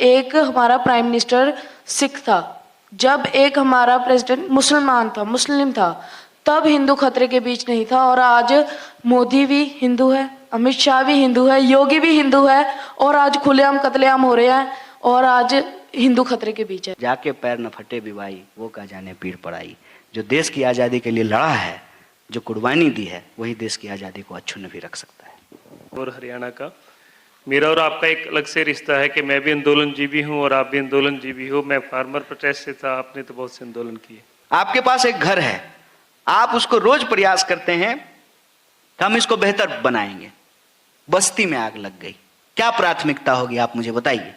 एक हमारा prime minister Sikh था, जब एक हमारा प्रेसिडेंट मुसलमान था, मुस्लिम था, तब हिंदू खतरे के बीच नहीं था। और आज मोदी भी हिंदू है, अमित शाह भी हिंदू है, योगी भी हिंदू है, और आज खुलेआम कत्लेआम हो रहे हैं और आज हिंदू खतरे के बीच है। जाके पैर न फटे बिवाई, वो का जाने पीर पड़ाई। जो देश की आज़ादी के लिए लड़ा है, जो कुर्बानी दी है, वही देश की आज़ादी को अक्षुण्ण भी रख सकता है। और हरियाणा का मेरा और आपका एक अलग से रिश्ता है कि मैं भी आंदोलनजीवी हूं और आप भी आंदोलनजीवी हो। मैं फार्मर प्रोटेस्ट से था, आपने तो बहुत से आंदोलन किए। आपके पास एक घर है, आप उसको रोज प्रयास करते हैं कि हम इसको बेहतर बनाएंगे, बस्ती में आग लग गई, क्या प्राथमिकता होगी आप मुझे बताइए।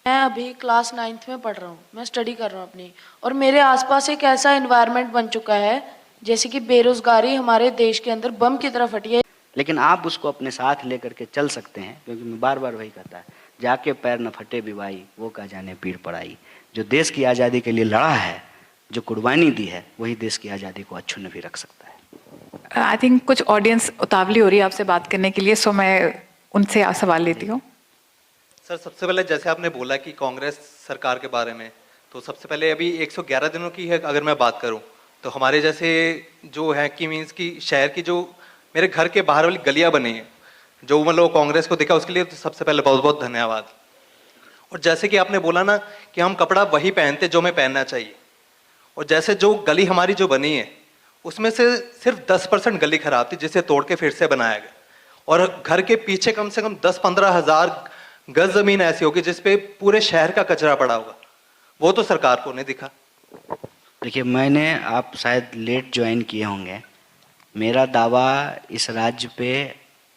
मैं अभी क्लास 9th में पढ़ रहा हूँ, मैं स्टडी कर रहा हूँ अपनी, और मेरे आसपास एक ऐसा एनवायरनमेंट बन चुका है जैसे कि बेरोजगारी हमारे देश के अंदर बम की तरह फटी है। लेकिन आप उसको अपने साथ लेकर के चल सकते हैं, क्योंकि मैं बार बार वही कहता है, जाके पैर न फटे बिवाई, वो का जाने पीर पड़ाई। जो देश की आज़ादी के लिए लड़ा है, जो कुर्बानी दी है, वही देश की आज़ादी को अक्षुण्ण भी रख सकता है। आई थिंक कुछ ऑडियंस उतावली हो रही है आपसे बात करने के लिए, सो मैं उनसे सवाल लेती हूँ। सर, सबसे पहले जैसे आपने बोला कि कांग्रेस सरकार के बारे में, तो सबसे पहले अभी 111 दिनों की है अगर मैं बात करूं, तो हमारे जैसे जो है कि मीन्स की शहर की जो मेरे घर के बाहर वाली गलियां बनी हैं, जो मतलब कांग्रेस को दिखा, उसके लिए तो सबसे पहले बहुत बहुत धन्यवाद। और जैसे कि आपने बोला ना कि हम कपड़ा वही पहनते जो हमें पहनना चाहिए, और जैसे जो गली हमारी जो बनी है उसमें से सिर्फ 10% गली खराब थी, जिसे तोड़ के फिर से बनाया गया। और घर के पीछे कम से कम 10-15 हज़ार गज जमीन ऐसी होगी जिसपे पूरे शहर का कचरा पड़ा होगा, वो तो सरकार को नहीं दिखा। देखिए, मैंने, आप शायद लेट ज्वाइन किए होंगे, मेरा दावा इस राज्य पे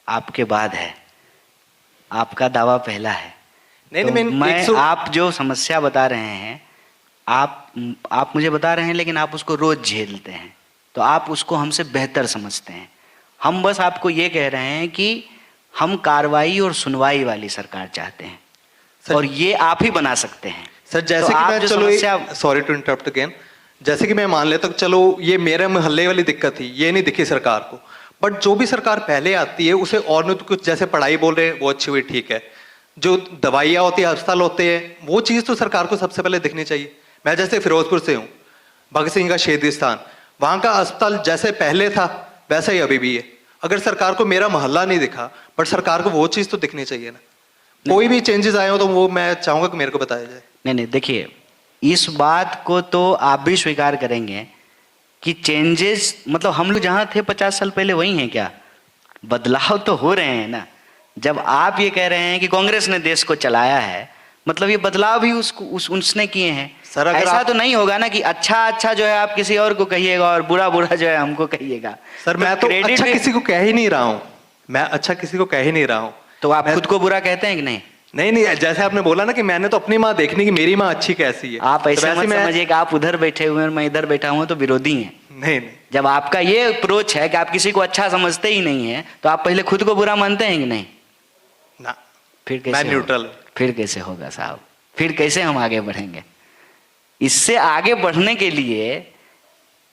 आपके बाद है, आपका दावा पहला है। नहीं, तो नहीं, मैं आप जो समस्या बता रहे हैं, आप मुझे बता रहे हैं, लेकिन आप उसको रोज झेलते हैं, तो आप उसको हमसे बेहतर समझते हैं। हम बस आपको ये कह रहे हैं कि हम कार्रवाई और सुनवाई वाली सरकार चाहते हैं, और ये आप ही बना सकते हैं। सर, जैसे तो कि आप मैं, जो चलो सॉरी टू इंटरप्ट अगेन, जैसे कि मैं मान लेता हूँ चलो ये मेरे मोहल्ले वाली दिक्कत थी, ये नहीं दिखी सरकार को, बट जो भी सरकार पहले आती है उसे और नहीं तो कुछ, जैसे पढ़ाई बोल रहे हैं वो अच्छी हुई, ठीक है, जो दवाइयाँ होती है, अस्पताल होते हैं, वो चीज़ तो सरकार को सबसे पहले दिखनी चाहिए। मैं जैसे फिरोजपुर से हूँ, भगत सिंह का शहीदी स्थान, वहाँ का अस्पताल जैसे पहले था वैसा ही अभी भी है। अगर सरकार को मेरा मोहल्ला नहीं दिखा, बट सरकार को वो चीज़ तो दिखनी चाहिए ना। कोई भी चेंजेस आए हो तो वो मैं चाहूँगा कि मेरे को बताया जाए। नहीं, देखिए, इस बात को तो आप भी स्वीकार करेंगे कि चेंजेस, मतलब हम लोग जहाँ थे 50 साल पहले वही हैं क्या? बदलाव तो हो रहे हैं ना। जब आप ये कह रहे हैं कि कांग्रेस ने देश को चलाया है, मतलब ये बदलाव भी उसने किए हैं। सर, अगर ऐसा तो नहीं होगा ना कि अच्छा जो है आप किसी और को कहिएगा और बुरा जो है हमको कहिएगा। सर, मैं तो अच्छा किसी को कह ही नहीं रहा हूँ, मैं अच्छा किसी को कह ही नहीं रहा हूँ। तो आप खुद को बुरा कहते हैं कि नहीं? नहीं, जैसे आपने बोला ना कि मैंने तो अपनी माँ देखनी कि मेरी माँ अच्छी कैसी है। आप ऐसे मत समझिए कि आप उधर बैठे हुए हैं और मैं इधर बैठा हूँ तो विरोधी हैं। नहीं, जब आपका ये अप्रोच है कि आप किसी को अच्छा समझते ही नहीं है, तो आप पहले खुद को बुरा मानते हैं कि नहीं? ना, फिर कैसे? मैं न्यूट्रल। फिर कैसे होगा साहब? फिर कैसे हम आगे बढ़ेंगे? इससे आगे बढ़ने के लिए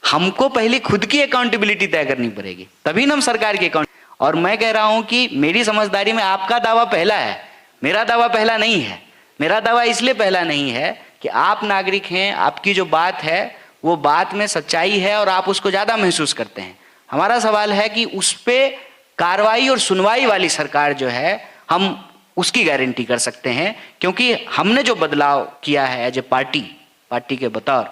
हमको पहले खुद की अकाउंटेबिलिटी तय करनी पड़ेगी, तभी ना हम सरकार की अकाउंट। और मैं कह रहा हूं कि मेरी समझदारी में आपका दावा पहला है, मेरा दावा पहला नहीं है। मेरा दावा इसलिए पहला नहीं है कि आप नागरिक हैं, आपकी जो बात है वो बात में सच्चाई है और आप उसको ज्यादा महसूस करते हैं। हमारा सवाल है कि उस पे कार्रवाई और सुनवाई वाली सरकार जो है, हम उसकी गारंटी कर सकते हैं, क्योंकि हमने जो बदलाव किया है एज ए पार्टी के बतौर,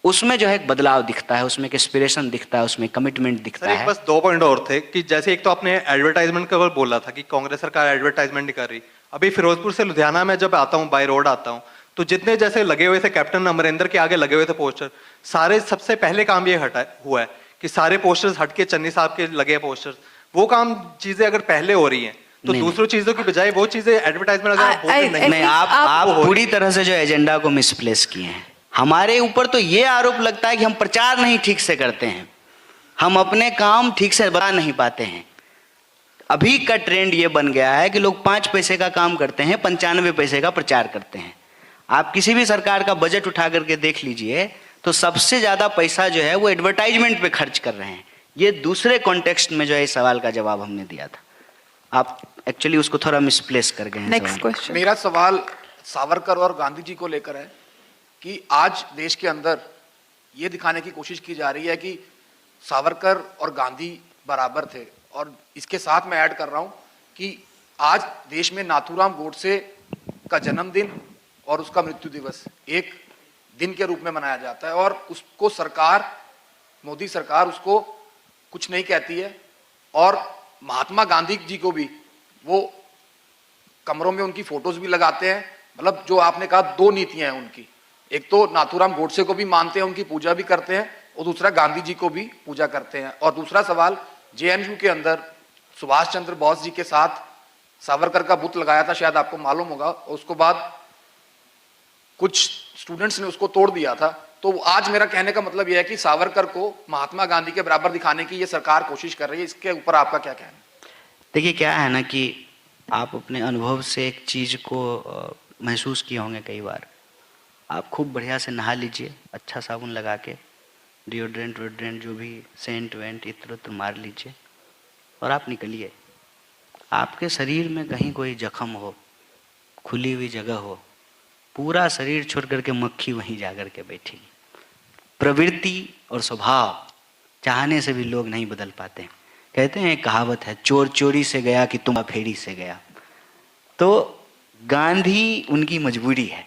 उसमें जो है एक बदलाव दिखता है, उसमें एक एस्पिरेशन दिखता है, उसमें कमिटमेंट दिखता है। बस 2 पॉइंट और थे कि जैसे एक तो आपने एडवर्टाइजमेंट का बोला था कि कांग्रेस सरकार एडवर्टाइजमेंट नहीं कर रही। अभी फिरोजपुर से लुधियाना में जब आता हूँ, बाय रोड आता हूँ, तो जितने जैसे लगे हुए थे कैप्टन अमरिंदर के आगे लगे हुए थे पोस्टर, सारे सबसे पहले काम ये हटा हुआ है कि सारे पोस्टर्स हट के चन्नी साहब के लगे पोस्टर्स, वो काम चीजें अगर पहले हो रही हैं तो दूसरों चीजों की बजाय वो चीजें एडवर्टाइजमेंट अगर नहीं, आप पूरी तरह से जो एजेंडा को मिसप्लेस किए हैं। हमारे ऊपर तो ये आरोप लगता है कि हम प्रचार नहीं ठीक से करते हैं, हम अपने काम ठीक से बता नहीं पाते हैं। अभी का ट्रेंड ये बन गया है कि लोग 5 पैसे का काम करते हैं, 95 पैसे का प्रचार करते हैं। आप किसी भी सरकार का बजट उठा करके देख लीजिए तो सबसे ज्यादा पैसा जो है वो एडवर्टाइजमेंट पे खर्च कर रहे हैं। ये दूसरे कॉन्टेक्स्ट में जो है इस सवाल का जवाब हमने दिया था, आप एक्चुअली उसको थोड़ा मिसप्लेस कर गए हैं। Next question. मेरा सवाल सावरकर और गांधी जी को लेकर है कि आज देश के अंदर ये दिखाने की कोशिश की जा रही है कि सावरकर और गांधी बराबर थे, और इसके साथ मैं ऐड कर रहा हूँ कि आज देश में नाथूराम गोडसे का जन्मदिन और उसका मृत्यु दिवस एक दिन के रूप में मनाया जाता है, और उसको सरकार, मोदी सरकार उसको कुछ नहीं कहती है। और महात्मा गांधी जी को भी वो कमरों में उनकी फोटोज भी लगाते हैं। मतलब जो आपने कहा, दो नीतियां हैं उनकी, एक तो नाथूराम गोडसे को भी मानते हैं, उनकी पूजा भी करते हैं, और दूसरा गांधी जी को भी पूजा करते हैं। और दूसरा सवाल, जेएनयू के अंदर सुभाष चंद्र बोस जी के साथ सावरकर का बुत लगाया था, शायद आपको मालूम होगा, और उसके बाद कुछ स्टूडेंट्स ने उसको तोड़ दिया था। तो आज मेरा कहने का मतलब यह है कि सावरकर को महात्मा गांधी के बराबर दिखाने की ये सरकार कोशिश कर रही है। इसके ऊपर आपका क्या कहना है? देखिए, क्या है ना कि आप अपने अनुभव से एक चीज़ को महसूस किए होंगे कई बार। आप खूब बढ़िया से नहा लीजिए, अच्छा साबुन लगा के, डिओड्रेंट वोड्रेंट जो भी सेंट वेंट इत्र उत्र मार लीजिए, और आप निकलिए। आपके शरीर में कहीं कोई जख्म हो, खुली हुई जगह हो, पूरा शरीर छोड़ करके मक्खी वहीं जा कर के बैठेगी। प्रवृत्ति और स्वभाव चाहने से भी लोग नहीं बदल पाते हैं। कहते हैं, एक कहावत है, चोर चोरी से गया कि तुम फेरी से गया। तो गांधी उनकी मजबूरी है।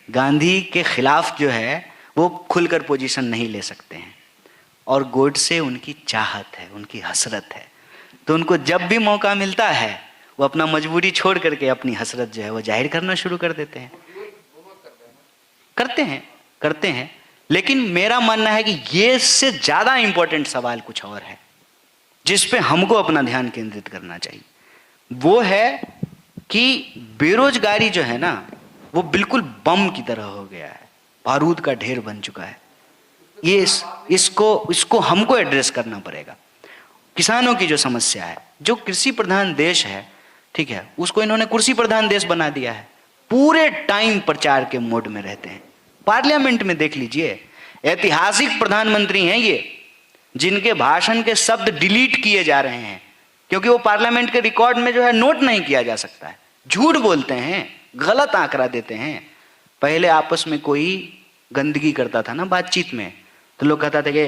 गांधी के खिलाफ जो है वो खुलकर पोजीशन नहीं ले सकते हैं, और गोडसे उनकी चाहत है, उनकी हसरत है। तो उनको जब भी मौका मिलता है वो अपना मजबूरी छोड़ करके अपनी हसरत जो है वो जाहिर करना शुरू कर देते हैं। करते हैं। लेकिन मेरा मानना है कि ये से ज्यादा इंपॉर्टेंट सवाल कुछ और है जिस पे हमको अपना ध्यान केंद्रित करना चाहिए। वो है कि बेरोजगारी जो है ना, वो बिल्कुल बम की तरह हो गया है, बारूद का ढेर बन चुका है। ये इसको हमको एड्रेस करना पड़ेगा। किसानों की जो समस्या है, जो कृषि प्रधान देश है, ठीक है, उसको इन्होंने कुर्सी प्रधान देश बना दिया है। पूरे टाइम प्रचार के मोड में रहते हैं। पार्लियामेंट में देख लीजिए, ऐतिहासिक प्रधानमंत्री हैं ये, जिनके भाषण के शब्द डिलीट किए जा रहे हैं क्योंकि वो पार्लियामेंट के रिकॉर्ड में जो है नोट नहीं किया जा सकता है। झूठ बोलते हैं, गलत आंकड़ा देते हैं। पहले आपस में कोई गंदगी करता था ना बातचीत में, तो लोग कहता था कि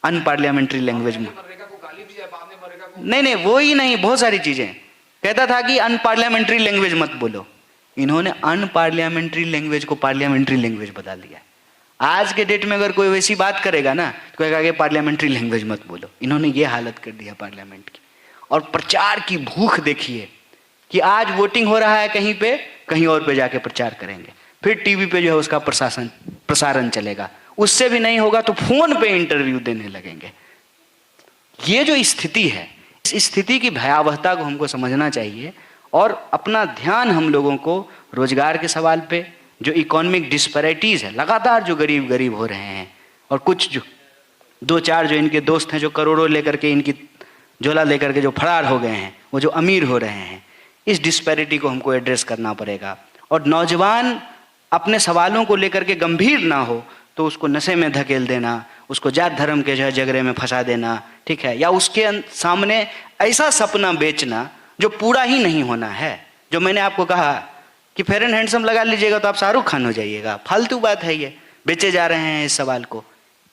अनपार्लियामेंट्री लैंग्वेज में, नहीं वो ही नहीं, बहुत सारी चीजें कहता था कि अनपार्लियामेंट्री लैंग्वेज मत बोलो। इन्होंने अनपार्लियामेंट्री लैंग्वेज को पार्लियामेंट्री लैंग्वेज बता दिया। आज के डेट में अगर कोई वैसी बात करेगा ना तो कहेगा कि पार्लियामेंट्री लैंग्वेज मत बोलो। इन्होंने ये हालत कर दिया पार्लियामेंट की। और प्रचार की भूख देखिए कि आज वोटिंग हो रहा है कहीं पे, कहीं और पे जाके प्रचार करेंगे, फिर टीवी पे जो है उसका प्रसारण चलेगा, उससे भी नहीं होगा तो फोन पे इंटरव्यू देने लगेंगे। ये जो स्थिति है, इस स्थिति की भयावहता को हमको समझना चाहिए और अपना ध्यान हम लोगों को रोजगार के सवाल पे, जो इकोनॉमिक डिस्पैरिटीज है, लगातार जो गरीब हो रहे हैं, और कुछ जो दो चार जो इनके दोस्त हैं जो करोड़ों लेकर के, इनकी झोला लेकर के जो फरार हो गए हैं, वो जो अमीर हो रहे हैं, इस डिस्पैरिटी को हमको एड्रेस करना पड़ेगा। और नौजवान अपने सवालों को लेकर के गंभीर ना हो तो उसको नशे में धकेल देना, उसको जात धर्म के झगड़े में फंसा देना, ठीक है, या उसके सामने ऐसा सपना बेचना जो पूरा ही नहीं होना है। जो मैंने आपको कहा कि फेयर एंड हैंडसम लगा लीजिएगा तो आप शाहरुख खान हो जाइएगा, फालतू बात है ये, बेचे जा रहे हैं इस सवाल को।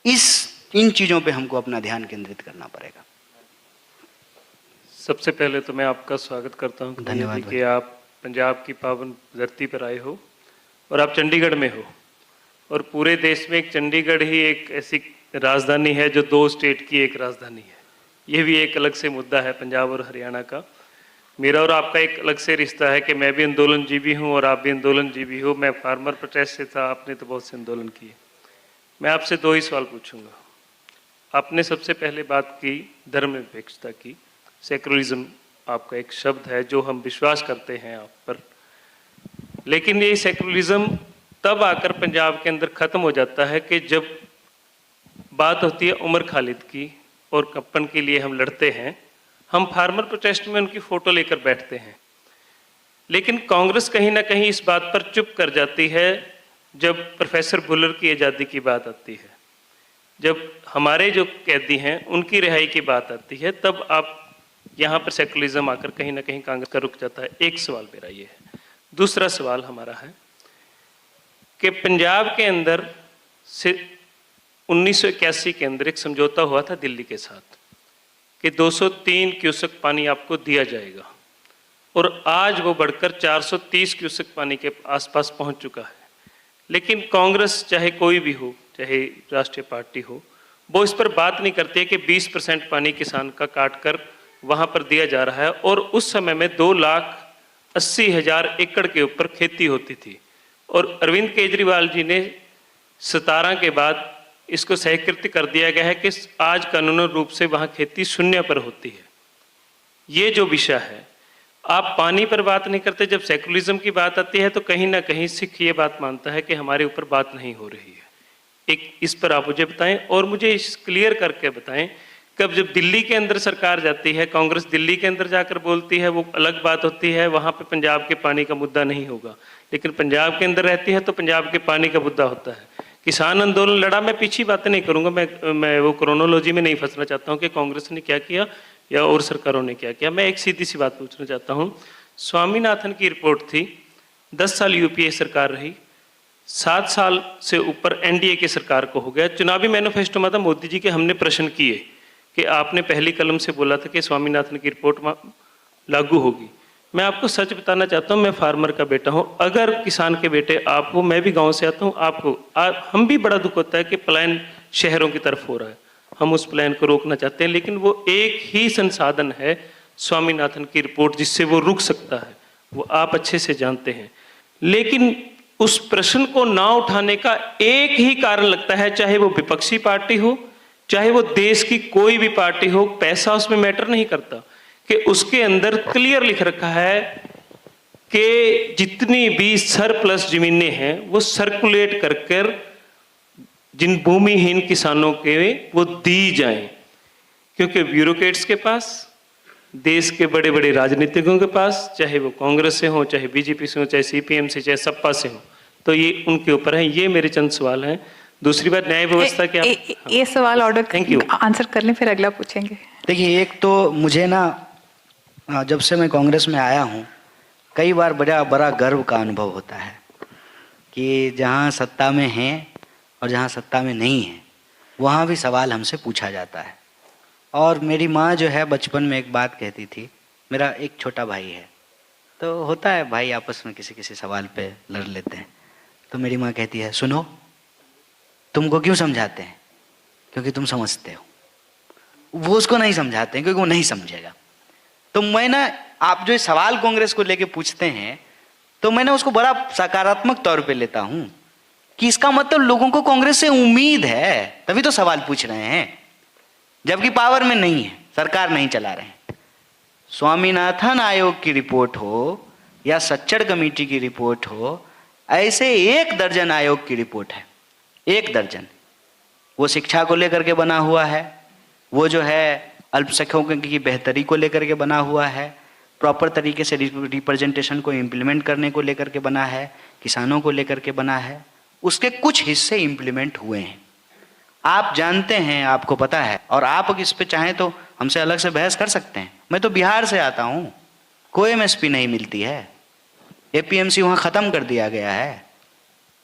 इन चीजों पे हमको अपना ध्यान केंद्रित करना पड़ेगा। सबसे पहले तो मैं आपका स्वागत करता हूं, धन्यवाद कि आप पंजाब की पावन धरती पर आए हो और आप चंडीगढ़ में हो, और पूरे देश में एक चंडीगढ़ ही एक ऐसी राजधानी है जो दो स्टेट की एक राजधानी है। ये भी एक अलग से मुद्दा है पंजाब और हरियाणा का। मेरा और आपका एक अलग से रिश्ता है कि मैं भी आंदोलनजीवी हूँ और आप भी आंदोलनजीवी हो। मैं फार्मर प्रोटेस्ट से था, आपने तो बहुत से आंदोलन किए। मैं आपसे दो ही सवाल पूछूंगा। आपने सबसे पहले बात की धर्मनिरपेक्षता की, सेकुलरिज्म आपका एक शब्द है जो हम विश्वास करते हैं आप पर, लेकिन ये सेकुलरिज्म तब आकर पंजाब के अंदर खत्म हो जाता है कि जब बात होती है उमर खालिद की और कप्पन के लिए हम लड़ते हैं, हम फार्मर प्रोटेस्ट में उनकी फोटो लेकर बैठते हैं, लेकिन कांग्रेस कहीं ना कहीं इस बात पर चुप कर जाती है जब प्रोफेसर भुल्लर की आज़ादी की बात आती है, जब हमारे जो कैदी हैं उनकी रिहाई की बात आती है, तब आप यहाँ पर सेकुलरिज्म आकर कहीं ना कहीं कांग्रेस का रुक जाता है। एक सवाल मेरा ये है। दूसरा सवाल हमारा है कि पंजाब के अंदर से 1981 के अंदर एक समझौता हुआ था दिल्ली के साथ कि 203 क्यूसेक पानी आपको दिया जाएगा, और आज वो बढ़कर 430 क्यूसेक पानी के आसपास पहुंच चुका है। लेकिन कांग्रेस, चाहे कोई भी हो, चाहे राष्ट्रीय पार्टी हो, वो इस पर बात नहीं करती है कि 20% पानी किसान का काट कर वहाँ पर दिया जा रहा है, और उस समय में 2,80,000 एकड़ के ऊपर खेती होती थी, और अरविंद केजरीवाल जी ने 17 के बाद इसको सहकृत कर दिया गया है कि आज कानूनी रूप से वहाँ खेती शून्य पर होती है। ये जो विषय है, आप पानी पर बात नहीं करते। जब सेकुलरिज्म की बात आती है तो कहीं ना कहीं सिख ये बात मानता है कि हमारे ऊपर बात नहीं हो रही है। एक इस पर आप मुझे बताएं, और मुझे इस क्लियर करके बताएं, कब जब दिल्ली के अंदर सरकार जाती है, कांग्रेस दिल्ली के अंदर जाकर बोलती है, वो अलग बात होती है, वहाँ पे पंजाब के पानी का मुद्दा नहीं होगा, लेकिन पंजाब के अंदर रहती है तो पंजाब के पानी का मुद्दा होता है। किसान आंदोलन लड़ा, मैं पीछे बातें नहीं करूँगा, मैं वो क्रोनोलॉजी में नहीं फंसना चाहता हूँ कि कांग्रेस ने क्या किया या और सरकारों ने क्या किया। मैं एक सीधी सी बात पूछना चाहता हूँ। स्वामीनाथन की रिपोर्ट थी, 10 साल यूपीए सरकार रही, 7 साल से ऊपर एनडीए की सरकार को हो गया। चुनावी मैनिफेस्टो में था मोदी जी के, हमने प्रश्न किए कि आपने पहली कलम से बोला था कि स्वामीनाथन की रिपोर्ट लागू होगी। मैं आपको सच बताना चाहता हूँ, मैं फार्मर का बेटा हूँ, अगर किसान के बेटे आप हो, मैं भी गांव से आता हूँ, आपको हम भी बड़ा दुख होता है कि पलायन शहरों की तरफ हो रहा है। हम उस प्लान को रोकना चाहते हैं, लेकिन वो एक ही संसाधन है स्वामीनाथन की रिपोर्ट जिससे वो रुक सकता है, वो आप अच्छे से जानते हैं। लेकिन उस प्रश्न को ना उठाने का एक ही कारण लगता है, चाहे वो विपक्षी पार्टी हो, चाहे वो देश की कोई भी पार्टी हो, पैसा उसमें मैटर नहीं करता, कि उसके अंदर क्लियर लिख रखा है कि जितनी भी सरप्लस जमीनें हैं वो सर्कुलेट कर कर जिन भूमिहीन किसानों के वो दी जाएं, क्योंकि ब्यूरोक्रेट्स के पास, देश के बड़े बड़े राजनीतिकों के पास, चाहे वो कांग्रेस से हो, चाहे बीजेपी से हो, चाहे सीपीएम से, चाहे सपा से हो, तो ये उनके ऊपर है। ये मेरे चंद सवाल हैं। दूसरी बात, न्याय व्यवस्था क्या? ये सवाल ऑर्डर, थैंक यू, आंसर कर लें फिर अगला पूछेंगे। देखिए, एक तो मुझे ना जब से मैं कांग्रेस में आया हूँ, कई बार बड़ा गर्व का अनुभव होता है कि जहाँ सत्ता में हैं और जहाँ सत्ता में नहीं है, वहाँ भी सवाल हमसे पूछा जाता है। और मेरी माँ जो है बचपन में एक बात कहती थी, मेरा एक छोटा भाई है, तो होता है भाई आपस में किसी किसी सवाल पे लड़ लेते हैं, तो मेरी माँ कहती है, सुनो, तुमको क्यों समझाते हैं? क्योंकि तुम समझते हो। वो उसको नहीं समझाते हैं क्योंकि वो नहीं समझेगा। तो मैं ना, आप जो सवाल कांग्रेस को लेके पूछते हैं, तो मैं ना उसको बड़ा सकारात्मक तौर पे लेता हूं कि इसका मतलब लोगों को कांग्रेस से उम्मीद है, तभी तो सवाल पूछ रहे हैं, जबकि पावर में नहीं है, सरकार नहीं चला रहे हैं। स्वामीनाथन आयोग की रिपोर्ट हो या सच्चड़ कमेटी की रिपोर्ट हो, ऐसे 1 दर्जन आयोग की रिपोर्ट है, 1 दर्जन। वो शिक्षा को लेकर के बना हुआ है, वो जो है अल्पसंख्यकों की बेहतरी को लेकर के बना हुआ है, प्रॉपर तरीके से रिप्रेजेंटेशन को इम्प्लीमेंट करने को लेकर के बना है, किसानों को लेकर के बना है। उसके कुछ हिस्से इम्प्लीमेंट हुए हैं, आप जानते हैं, आपको पता है, और आप इस पे चाहें तो हमसे अलग से बहस कर सकते हैं। मैं तो बिहार से आता हूँ, कोई एमएसपी नहीं मिलती है, एपीएमसी वहाँ ख़त्म कर दिया गया है।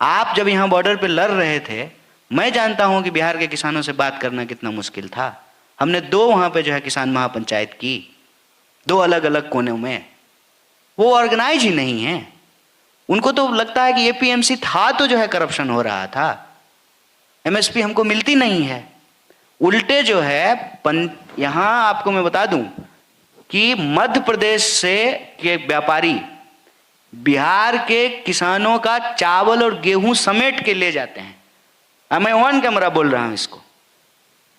आप जब यहाँ बॉर्डर पे लड़ रहे थे, मैं जानता हूँ कि बिहार के किसानों से बात करना कितना मुश्किल था। हमने 2 वहाँ पे जो है किसान महापंचायत की, 2 अलग अलग कोनों में। वो ऑर्गेनाइज ही नहीं है, उनको तो लगता है कि एपीएमसी था तो जो है करप्शन हो रहा था, एमएसपी हमको मिलती नहीं है। उल्टे जो है यहाँ आपको मैं बता दूं कि मध्य प्रदेश से के व्यापारी बिहार के किसानों का चावल और गेहूं समेट के ले जाते हैं। मैं ऑन कैमरा बोल रहा हूं इसको,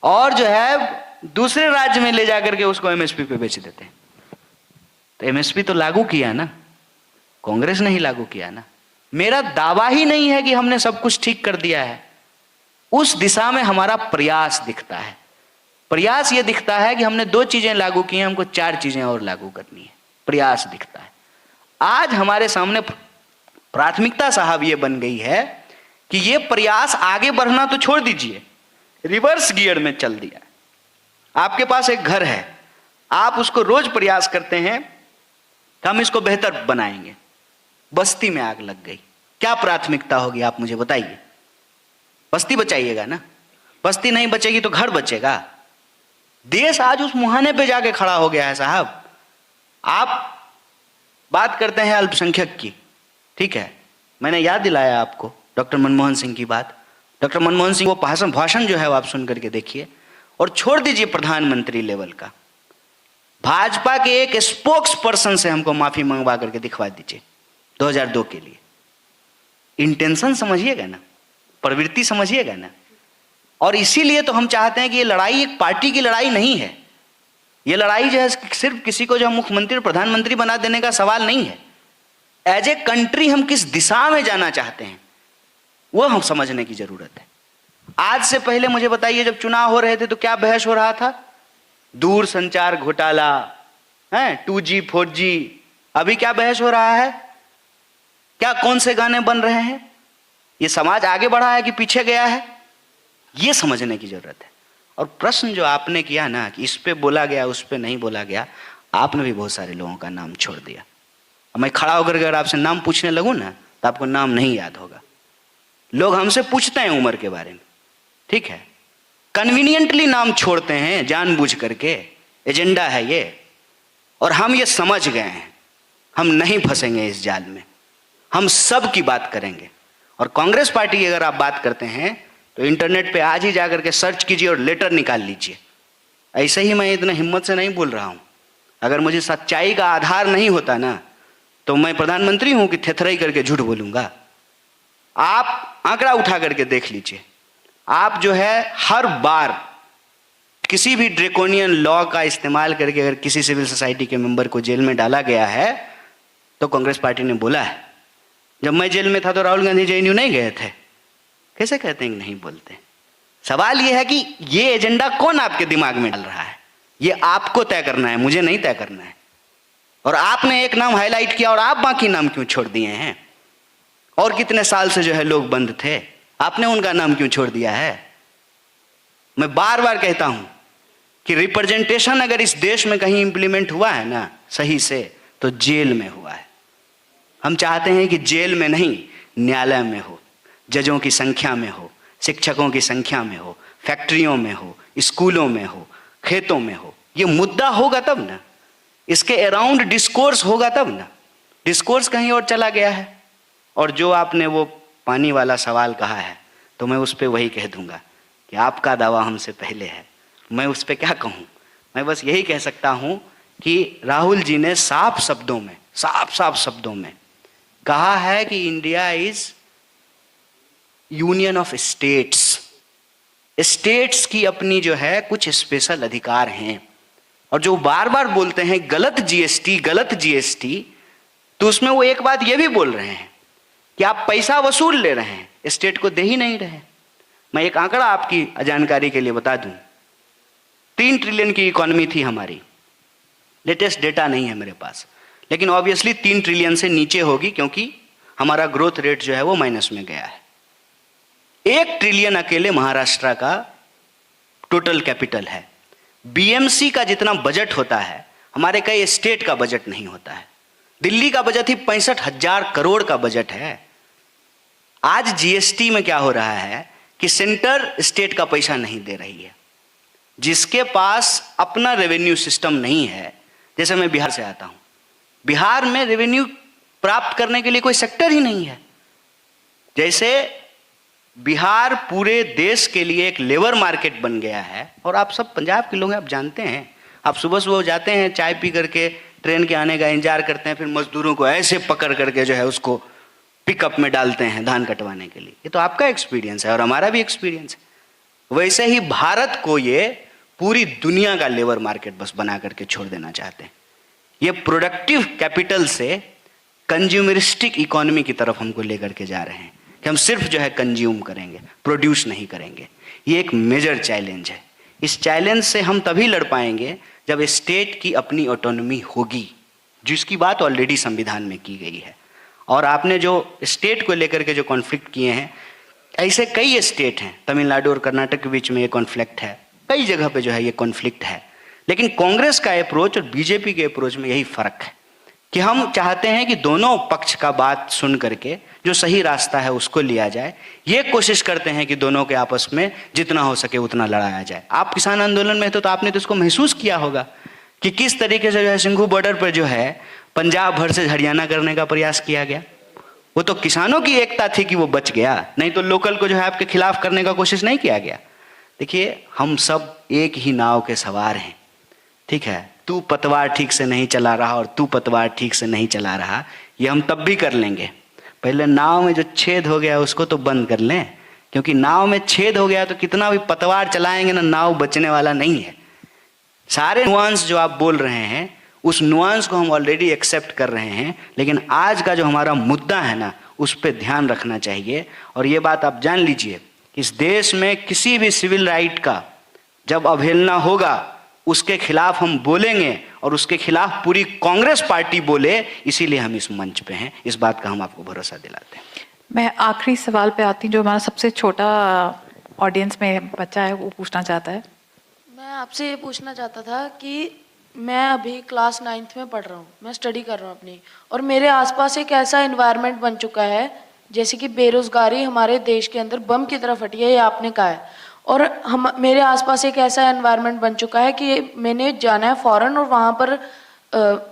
और जो है दूसरे राज्य में ले जाकर के उसको एमएसपी पे बेच देते हैं। तो एमएसपी तो लागू किया ना, कांग्रेस ने ही लागू किया ना। मेरा दावा ही नहीं है कि हमने सब कुछ ठीक कर दिया है, उस दिशा में हमारा प्रयास दिखता है। प्रयास ये दिखता है कि हमने 2 चीजें लागू की हैं, हमको 4 चीजें और लागू करनी है, प्रयास दिखता है। आज हमारे सामने प्राथमिकता साहब ये बन गई है कि ये प्रयास आगे बढ़ना तो छोड़ दीजिए, रिवर्स गियर में चल दिया। आपके पास एक घर है, आप उसको रोज प्रयास करते हैं कि हम इसको बेहतर बनाएंगे, बस्ती में आग लग गई, क्या प्राथमिकता होगी आप मुझे बताइए? बस्ती बचाइएगा ना? बस्ती नहीं बचेगी तो घर बचेगा। देश आज उस मुहाने पे जाके खड़ा हो गया है साहब। आप बात करते हैं अल्पसंख्यक की, ठीक है, मैंने याद दिलाया आपको डॉक्टर मनमोहन सिंह की बात। डॉक्टर मनमोहन सिंह वो भाषण जो है वो आप सुन करके देखिए, और छोड़ दीजिए प्रधानमंत्री लेवल का, भाजपा के एक स्पोक्स पर्सन से हमको माफी मंगवा करके दिखवा दीजिए 2002 के लिए। इंटेंशन समझिएगा ना, प्रवृत्ति समझिएगा ना। और इसीलिए तो हम चाहते हैं कि ये लड़ाई एक पार्टी की लड़ाई नहीं है। ये लड़ाई जो है सिर्फ किसी को जो मुख्यमंत्री और प्रधानमंत्री बना देने का सवाल नहीं है। एज ए कंट्री हम किस दिशा में जाना चाहते हैं वो हम समझने की जरूरत है। आज से पहले मुझे बताइए, जब चुनाव हो रहे थे तो क्या बहस हो रहा था? दूर संचार घोटाला है, 2G 4G। अभी क्या बहस हो रहा है? क्या कौन से गाने बन रहे हैं? ये समाज आगे बढ़ा है कि पीछे गया है, ये समझने की जरूरत है। और प्रश्न जो आपने किया ना कि इस पे बोला गया उस पे नहीं बोला गया, आपने भी बहुत सारे लोगों का नाम छोड़ दिया। मैं खड़ा होकर अगर आपसे नाम पूछने लगूं ना तो आपको नाम नहीं याद होगा। लोग हमसे पूछते हैं उम्र के बारे में, ठीक है, कन्वीनियंटली नाम छोड़ते हैं जानबूझ करके, एजेंडा है ये। और हम ये समझ गए हैं, हम नहीं फंसेंगे इस जाल में, हम सब की बात करेंगे। और कांग्रेस पार्टी की अगर आप बात करते हैं तो इंटरनेट पे आज ही जाकर के सर्च कीजिए और लेटर निकाल लीजिए। ऐसे ही मैं इतना हिम्मत से नहीं बोल रहा हूं। अगर मुझे सच्चाई का आधार नहीं होता ना तो मैं प्रधानमंत्री हूं कि थेथराई करके झूठ बोलूंगा। आप आंकड़ा उठा करके देख लीजिए। आप जो है हर बार किसी भी ड्रेकोनियन लॉ का इस्तेमाल करके अगर किसी सिविल सोसाइटी के मेंबर को जेल में डाला गया है तो कांग्रेस पार्टी ने बोला है। जब मैं जेल में था तो राहुल गांधी जेएनयू नहीं गए थे। कैसे कहते हैं कि नहीं बोलते? सवाल यह है कि ये एजेंडा कौन आपके दिमाग में डाल रहा है, ये आपको तय करना है, मुझे नहीं तय करना है। और आपने एक नाम हाईलाइट किया और आप बाकी नाम क्यों छोड़ दिए हैं? और कितने साल से जो है लोग बंद थे, आपने उनका नाम क्यों छोड़ दिया है? मैं बार बार कहता हूं कि रिप्रेजेंटेशन अगर इस देश में कहीं इंप्लीमेंट हुआ है ना सही से तो जेल में हुआ है। हम चाहते हैं कि जेल में नहीं, न्यायालय में हो, जजों की संख्या में हो, शिक्षकों की संख्या में हो, फैक्ट्रियों में हो, स्कूलों में हो, खेतों में हो। ये मुद्दा होगा तब ना, इसके अराउंड डिस्कोर्स होगा तब ना। डिस्कोर्स कहीं और चला गया है। और जो आपने वो पानी वाला सवाल कहा है तो मैं उस पर वही कह दूंगा कि आपका दावा हमसे पहले है। मैं उस पर क्या कहूँ? मैं बस यही कह सकता हूँ कि राहुल जी ने साफ शब्दों में कहा है कि India is union of states. States की अपनी जो है कुछ स्पेशल अधिकार हैं। और जो बार बार बोलते हैं गलत जीएसटी, तो उसमें वो एक बात ये भी बोल रहे हैं कि आप पैसा वसूल ले रहे हैं, स्टेट को दे ही नहीं रहे। मैं एक आंकड़ा आपकी जानकारी के लिए बता दूं, 3 ट्रिलियन की इकोनॉमी थी हमारी। लेटेस्ट डेटा नहीं है मेरे पास, लेकिन ऑब्वियसली 3 ट्रिलियन से नीचे होगी क्योंकि हमारा ग्रोथ रेट जो है वो माइनस में गया है। 1 ट्रिलियन अकेले महाराष्ट्र का टोटल कैपिटल है। बीएमसी का जितना बजट होता है हमारे कई स्टेट का बजट नहीं होता है। दिल्ली का बजट ही 65,000 करोड़ का बजट है। आज जीएसटी में क्या हो रहा है कि सेंटर स्टेट का पैसा नहीं दे रही है। जिसके पास अपना रेवेन्यू सिस्टम नहीं है, जैसे मैं बिहार से आता हूं, बिहार में रेवेन्यू प्राप्त करने के लिए कोई सेक्टर ही नहीं है। जैसे बिहार पूरे देश के लिए एक लेबर मार्केट बन गया है। और आप सब पंजाब के लोग हैं, आप जानते हैं, आप सुबह सुबह जाते हैं चाय पी करके ट्रेन के आने का इंतजार करते हैं, फिर मजदूरों को ऐसे पकड़ करके जो है उसको पिकअप में डालते हैं धान कटवाने के लिए। ये तो आपका एक्सपीरियंस है और हमारा भी एक्सपीरियंस है। वैसे ही भारत को ये पूरी दुनिया का लेबर मार्केट बस बना करके छोड़ देना चाहते हैं। ये प्रोडक्टिव कैपिटल से कंज्यूमरिस्टिक इकोनॉमी की तरफ हमको लेकर के जा रहे हैं कि हम सिर्फ जो है कंज्यूम करेंगे, प्रोड्यूस नहीं करेंगे। ये एक मेजर चैलेंज है। इस चैलेंज से हम तभी लड़ पाएंगे जब स्टेट की अपनी ऑटोनॉमी होगी, जिसकी बात ऑलरेडी संविधान में की गई है। और आपने जो स्टेट को लेकर के जो कॉन्फ्लिक्ट किए हैं, ऐसे कई स्टेट हैं, तमिलनाडु और कर्नाटक के बीच में ये कॉन्फ्लिक्ट है, कई जगह पे जो है ये कॉन्फ्लिक्ट है। लेकिन कांग्रेस का अप्रोच और बीजेपी के अप्रोच में यही फर्क है कि हम चाहते हैं कि दोनों पक्ष का बात सुन करके जो सही रास्ता है उसको लिया जाए। ये कोशिश करते हैं कि दोनों के आपस में जितना हो सके उतना लड़ाया जाए। आप किसान आंदोलन में तो आपने तो इसको महसूस किया होगा कि किस तरीके से जो है सिंघू बॉर्डर पर जो है पंजाब भर से हरियाणा करने का प्रयास किया गया। वो तो किसानों की एकता थी कि वो बच गया, नहीं तो लोकल को जो है आपके खिलाफ करने का कोशिश नहीं किया गया। देखिए, हम सब एक ही नाव के सवार हैं, ठीक है। तू पतवार ठीक से नहीं चला रहा और तू पतवार ठीक से नहीं चला रहा, ये हम तब भी कर लेंगे। पहले नाव में जो छेद हो गया उसको तो बंद कर लें, क्योंकि नाव में छेद हो गया तो कितना भी पतवार चलाएंगे ना, नाव बचने वाला नहीं है। सारे नुआंस जो आप बोल रहे हैं उस नुआंस को हम ऑलरेडी एक्सेप्ट कर रहे हैं, लेकिन आज का जो हमारा मुद्दा है ना उस पर ध्यान रखना चाहिए। और ये बात आप जान लीजिए, इस देश में किसी भी सिविल राइट का जब अवहेलना होगा उसके खिलाफ हम बोलेंगे, और उसके खिलाफ पूरी कांग्रेस पार्टी बोले, इसीलिए हम इस मंच पे हैं। इस बात का हम आपको भरोसा दिलाते हैं। मैं आखिरी सवाल पे आती हूँ, जो हमारा सबसे छोटा ऑडियंस में बच्चा है वो पूछना चाहता है। मैं आपसे ये पूछना चाहता था कि मैं अभी क्लास 9th में पढ़ रहा हूँ, मैं स्टडी कर रहा हूँ अपनी, और मेरे आसपास एक ऐसा एनवायरनमेंट बन चुका है जैसे कि बेरोजगारी हमारे देश के अंदर बम की तरह फटी है, ये आपने कहा है। और हम मेरे आसपास एक ऐसा एनवायरनमेंट बन चुका है कि मैंने जाना है फॉरेन और वहाँ पर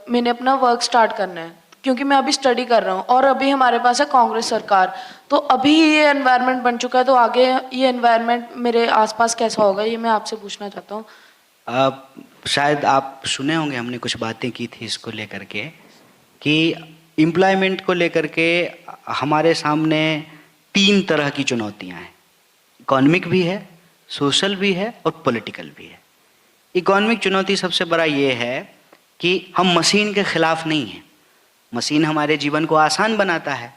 मैंने अपना वर्क स्टार्ट करना है, क्योंकि मैं अभी स्टडी कर रहा हूँ और अभी हमारे पास है कांग्रेस सरकार। तो अभी ये एनवायरनमेंट बन चुका है, तो आगे ये एनवायरनमेंट मेरे आसपास कैसा होगा, ये मैं आपसे पूछना चाहता हूँ। शायद आप सुने होंगे, हमने कुछ बातें की थी इसको लेकर के कि एम्प्लॉयमेंट को लेकर के हमारे सामने 3 तरह की चुनौतियां हैं। इकोनॉमिक भी है, सोशल भी है और पॉलिटिकल भी है। इकोनॉमिक चुनौती सबसे बड़ा ये है कि हम मशीन के खिलाफ नहीं हैं। मशीन हमारे जीवन को आसान बनाता है,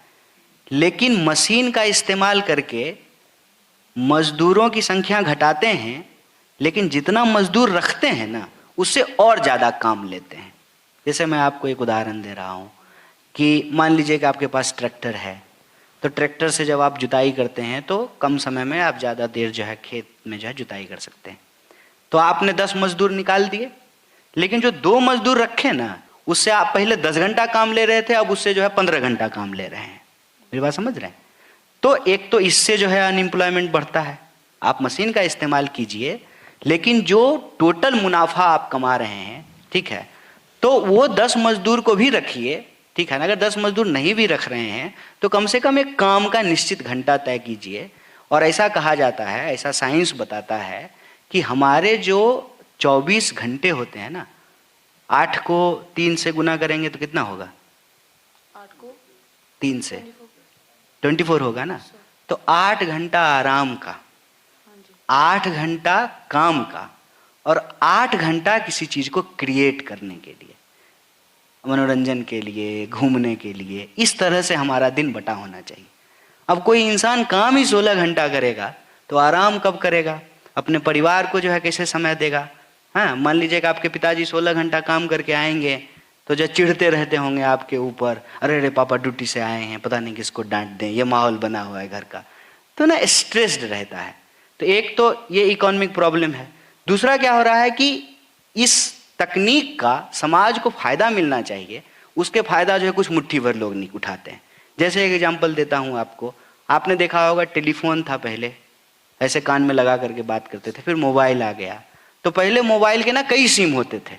लेकिन मशीन का इस्तेमाल करके मजदूरों की संख्या घटाते हैं, लेकिन जितना मजदूर रखते हैं ना उससे और ज़्यादा काम लेते हैं। जैसे मैं आपको एक उदाहरण दे रहा हूँ कि मान लीजिए कि आपके पास ट्रैक्टर है, तो ट्रैक्टर से जब आप जुताई करते हैं तो कम समय में आप ज़्यादा देर जो है खेत में जो है जुताई कर सकते हैं। तो आपने 10 मजदूर निकाल दिए, लेकिन जो 2 मजदूर रखे ना उससे आप पहले 10 घंटा काम ले रहे थे, अब उससे जो है 15 घंटा काम ले रहे हैं। मेरी बात समझ रहे हैं? तो एक तो इससे जो है अनएम्प्लॉयमेंट बढ़ता है। आप मशीन का इस्तेमाल कीजिए, लेकिन जो टोटल मुनाफा आप कमा रहे हैं, ठीक है, तो वो 10 मजदूर को भी रखिए, ठीक है ना। अगर 10 मजदूर नहीं भी रख रहे हैं तो कम से कम एक काम का निश्चित घंटा तय कीजिए। और ऐसा कहा जाता है, ऐसा साइंस बताता है कि हमारे जो 24 घंटे होते हैं ना, 8 को 3 से गुना करेंगे तो कितना होगा? 8 को 3 से 24 होगा ना। तो 8 घंटा आराम का, 8 घंटा काम का और 8 घंटा किसी चीज को क्रिएट करने के लिए, मनोरंजन के लिए, घूमने के लिए। इस तरह से हमारा दिन बटा होना चाहिए। अब कोई इंसान काम ही 16 घंटा करेगा तो आराम कब करेगा? अपने परिवार को जो है कैसे समय देगा? हाँ, मान लीजिए कि आपके पिताजी 16 घंटा काम करके आएंगे तो जो चिढ़ते रहते होंगे आपके ऊपर, अरे अरे पापा ड्यूटी से आए हैं, पता नहीं किसको डांट दें, ये माहौल बना हुआ है घर का, तो ना स्ट्रेस्ड रहता है। तो एक तो ये इकोनॉमिक प्रॉब्लम है। दूसरा क्या हो रहा है कि इस तकनीक का समाज को फायदा मिलना चाहिए, उसके फायदा जो है कुछ मुट्ठी भर लोग नहीं उठाते हैं। जैसे एक एग्जांपल देता हूँ आपको, आपने देखा होगा टेलीफोन था पहले, ऐसे कान में लगा करके बात करते थे, फिर मोबाइल आ गया। तो पहले मोबाइल के ना कई सिम होते थे,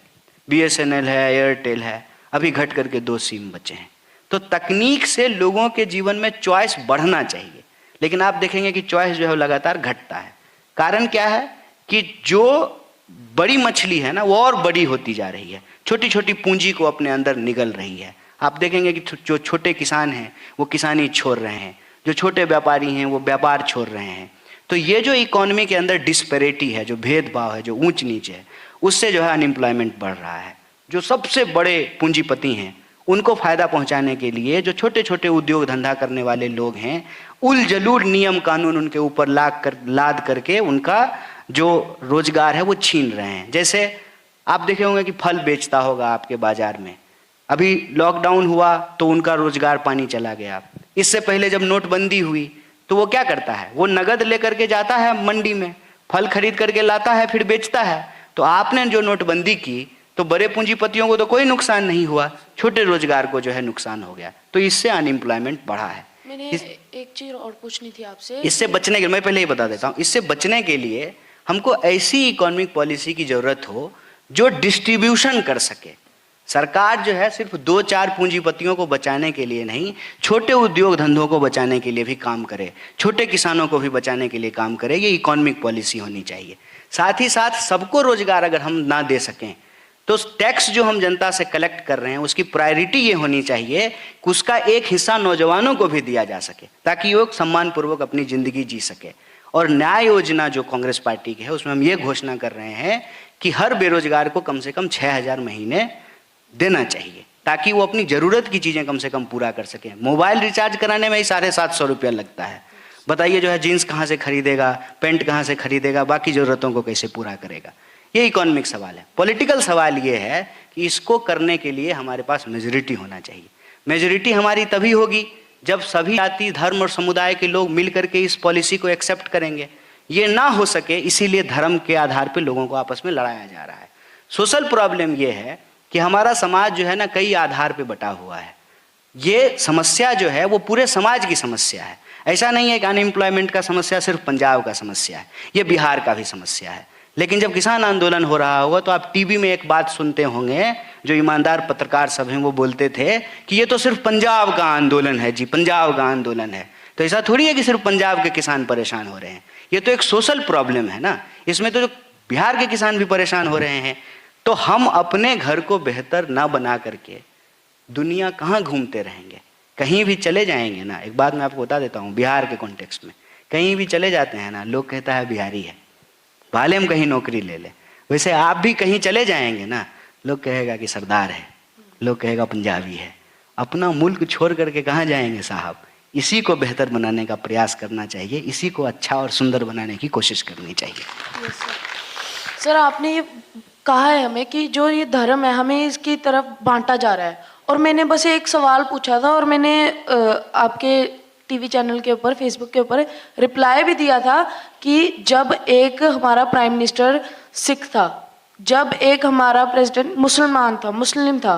BSNL है, एयरटेल है, अभी घट करके 2 सिम बचे हैं। तो तकनीक से लोगों के जीवन में चॉइस बढ़ना चाहिए, लेकिन आप देखेंगे कि चॉइस जो है लगातार घटता है। कारण क्या है कि जो बड़ी मछली है ना वो और बड़ी होती जा रही है, छोटी छोटी पूंजी को अपने अंदर निगल रही है। आप देखेंगे कि जो छोटे किसान हैं वो किसानी छोड़ रहे हैं, जो छोटे व्यापारी हैं वो व्यापार छोड़ रहे हैं। तो ये जो इकोनॉमी के अंदर डिस्पैरिटी है, जो भेदभाव है, जो ऊंच नीच है, उससे जो है अनएम्प्लॉयमेंट बढ़ रहा है। जो सबसे बड़े पूंजीपति हैं उनको फायदा पहुंचाने के लिए जो छोटे छोटे उद्योग धंधा करने वाले लोग हैं, उल जलूल नियम कानून उनके ऊपर लाद करके उनका जो रोजगार है वो छीन रहे हैं। जैसे आप देखे होंगे कि फल बेचता होगा आपके बाजार में, अभी लॉकडाउन हुआ तो उनका रोजगार पानी चला गया। इससे पहले जब नोटबंदी हुई तो वो क्या करता है, वो नगद लेकर के जाता है मंडी में, फल खरीद करके लाता है, फिर बेचता है। तो आपने जो नोटबंदी की तो बड़े पूंजीपतियों को तो कोई नुकसान नहीं हुआ, छोटे रोजगार को जो है नुकसान हो गया, तो इससे अनएम्प्लॉयमेंट बढ़ा है। मैंने एक चीज और पूछनी थी आपसे। इससे बचने के लिए मैं पहले ही बता देता हूँ, इससे बचने के लिए हमको ऐसी इकोनॉमिक पॉलिसी की जरूरत हो जो डिस्ट्रीब्यूशन कर सके। सरकार जो है सिर्फ 2-4 पूंजीपतियों को बचाने के लिए नहीं, छोटे उद्योग धंधों को बचाने के लिए भी काम करे, छोटे किसानों को भी बचाने के लिए काम करे, ये इकोनॉमिक पॉलिसी होनी चाहिए। साथ ही साथ सबको रोजगार अगर हम ना दे सकें तो टैक्स जो हम जनता से कलेक्ट कर रहे हैं उसकी प्रायोरिटी ये होनी चाहिए कि उसका एक हिस्सा नौजवानों को भी दिया जा सके, ताकि वो सम्मानपूर्वक अपनी जिंदगी जी सके। और न्याय योजना जो कांग्रेस पार्टी की है उसमें हम ये घोषणा कर रहे हैं कि हर बेरोजगार को कम से कम 6,000 महीने देना चाहिए, ताकि वो अपनी ज़रूरत की चीज़ें कम से कम पूरा कर सकें। मोबाइल रिचार्ज कराने में ही 750 रुपया लगता है, बताइए जो है जीन्स कहाँ से खरीदेगा, पैंट कहाँ से खरीदेगा, बाकी ज़रूरतों को कैसे पूरा करेगा। ये इकोनॉमिक सवाल है। पॉलिटिकल सवाल ये है कि इसको करने के लिए हमारे पास मेजोरिटी होना चाहिए। मेजोरिटी हमारी तभी होगी जब सभी जाति धर्म और समुदाय के लोग मिल करके इस पॉलिसी को एक्सेप्ट करेंगे। ये ना हो सके, इसीलिए धर्म के आधार पर लोगों को आपस में लड़ाया जा रहा है। सोशल प्रॉब्लम ये है कि हमारा समाज जो है ना कई आधार पे बटा हुआ है। ये समस्या जो है वो पूरे समाज की समस्या है। ऐसा नहीं है कि अनएम्प्लॉयमेंट का समस्या सिर्फ पंजाब का समस्या है, ये बिहार का भी समस्या है। लेकिन जब किसान आंदोलन हो रहा होगा तो आप टीवी में एक बात सुनते होंगे, जो ईमानदार पत्रकार सब हैं वो बोलते थे कि ये तो सिर्फ पंजाब का आंदोलन है जी, पंजाब का आंदोलन है। तो ऐसा थोड़ी है कि सिर्फ पंजाब के किसान परेशान हो रहे हैं, ये तो एक सोशल प्रॉब्लम है ना। इसमें तो जो बिहार के किसान भी परेशान हो रहे हैं। तो हम अपने घर को बेहतर ना बना करके दुनिया कहाँ घूमते रहेंगे, कहीं भी चले जाएंगे ना। एक बात मैं आपको बता देता हूँ, बिहार के कॉन्टेक्स्ट में कहीं भी चले जाते हैं ना, लोग कहता है बिहारी है, भाले हम कहीं नौकरी ले ले। वैसे आप भी कहीं चले जाएंगे ना, लोग कहेगा कि सरदार है, लोग कहेगा पंजाबी है। अपना मुल्क छोड़ करके कहाँ जाएंगे साहब। इसी को बेहतर बनाने का प्रयास करना चाहिए, इसी को अच्छा और सुंदर बनाने की कोशिश करनी चाहिए। सर आपने ये कहा है हमें कि जो ये धर्म है हमें इसकी तरफ बांटा जा रहा है, और मैंने बस एक सवाल पूछा था और मैंने आपके टीवी चैनल के ऊपर, फेसबुक के ऊपर रिप्लाई भी दिया था कि जब एक हमारा प्राइम मिनिस्टर सिख था, जब एक हमारा प्रेसिडेंट मुसलमान था, मुस्लिम था,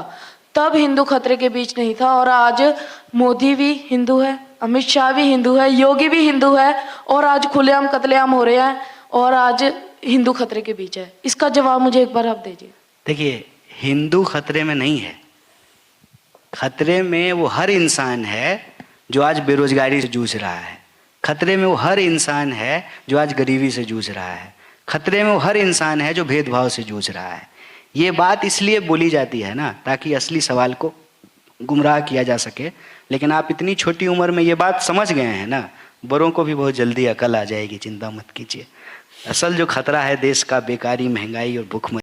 तब हिंदू खतरे के बीच नहीं था। और आज मोदी भी हिंदू है, अमित शाह भी हिंदू है, योगी भी हिंदू है, और आज खुलेआम कत्लेआम हो रहे हैं और आज हिंदू खतरे के बीच है। इसका जवाब मुझे एक बार आप दीजिए। देखिए, हिंदू खतरे में नहीं है, खतरे में वो हर इंसान है जो आज बेरोजगारी से जूझ रहा है, खतरे में वो हर इंसान है जो आज गरीबी से जूझ रहा है, खतरे में वो हर इंसान है जो भेदभाव से जूझ रहा है। ये बात इसलिए बोली जाती है ना ताकि असली सवाल को गुमराह किया जा सके। लेकिन आप इतनी छोटी उम्र में ये बात समझ गए हैं ना, बड़ों को भी बहुत जल्दी अकल आ जाएगी, चिंता मत कीजिए। असल जो खतरा है देश का, बेकारी, महंगाई और भूखमरी।